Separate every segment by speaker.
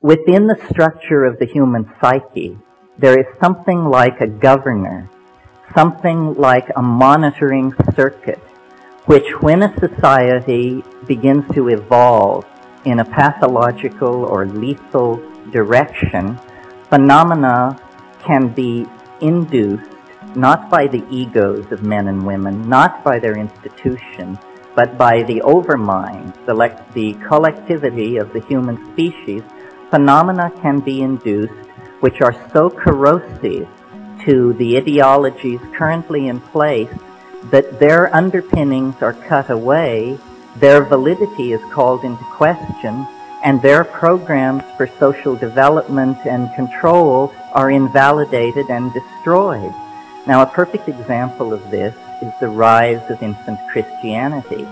Speaker 1: Within the structure of the human psyche, there is something like a governor, something like a monitoring circuit, which when a society begins to evolve in a pathological or lethal direction, phenomena can be induced not by the egos of men and women, not by their institutions, but by the overmind, the collectivity of the human species. Phenomena can be induced which are so corrosive to the ideologies currently in place that their underpinnings are cut away, their validity is called into question, and their programs for social development and control are invalidated and destroyed. Now, a perfect example of this is the rise of infant Christianity.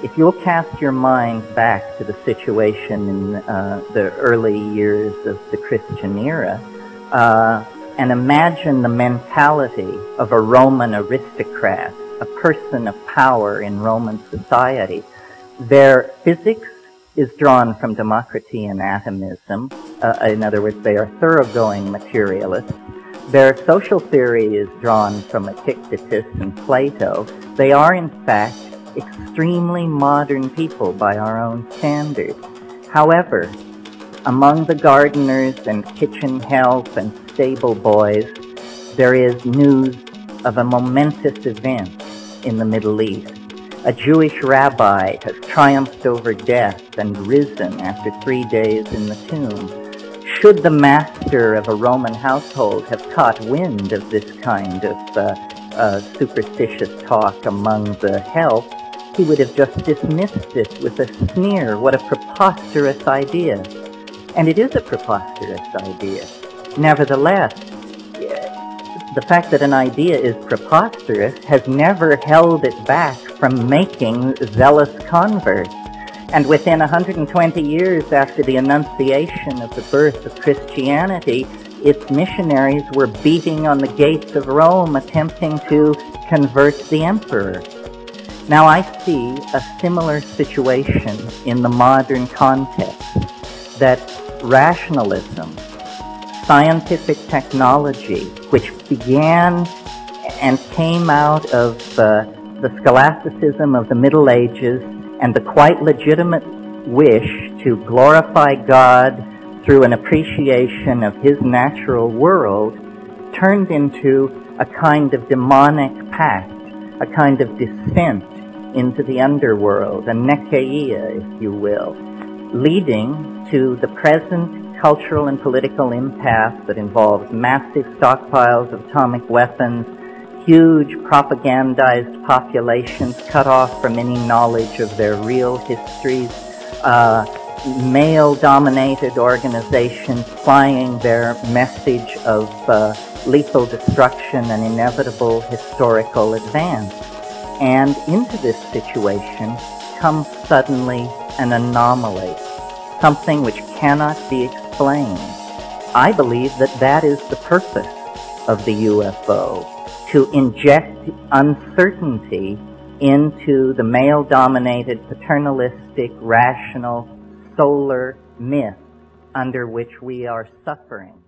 Speaker 1: If you'll cast your mind back to the situation in the early years of the Christian era, and imagine the mentality of a Roman aristocrat, a person of power in Roman society. Their physics is drawn from Democracy and atomism. In other words, they are thoroughgoing materialists. Their social theory is drawn from Epictetus and Plato. They are, in fact, extremely modern people by our own standards. However, among the gardeners and kitchen help and stable boys, there is news of a momentous event in the Middle East. A Jewish rabbi has triumphed over death and risen after 3 days in the tomb. Should the master of a Roman household have caught wind of this kind of superstitious talk among the help, he would have just dismissed it with a sneer. What a preposterous idea. And it is a preposterous idea. Nevertheless, the fact that an idea is preposterous has never held it back from making zealous converts. And within 120 years after the Annunciation of the birth of Christianity, its missionaries were beating on the gates of Rome, attempting to convert the emperor. Now I see a similar situation in the modern context, that rationalism, scientific technology, which began and came out of the scholasticism of the Middle Ages and the quite legitimate wish to glorify God through an appreciation of His natural world, turned into a kind of demonic pact, a kind of descent into the underworld, a Nekeia, if you will, leading to the present cultural and political impasse that involves massive stockpiles of atomic weapons, huge propagandized populations cut off from any knowledge of their real histories, male-dominated organizations flying their message of lethal destruction and inevitable historical advance. And into this situation comes suddenly an anomaly, something which cannot be explained. I believe that that is the purpose of the UFO, to inject uncertainty into the male-dominated, paternalistic, rational, solar myth under which we are suffering.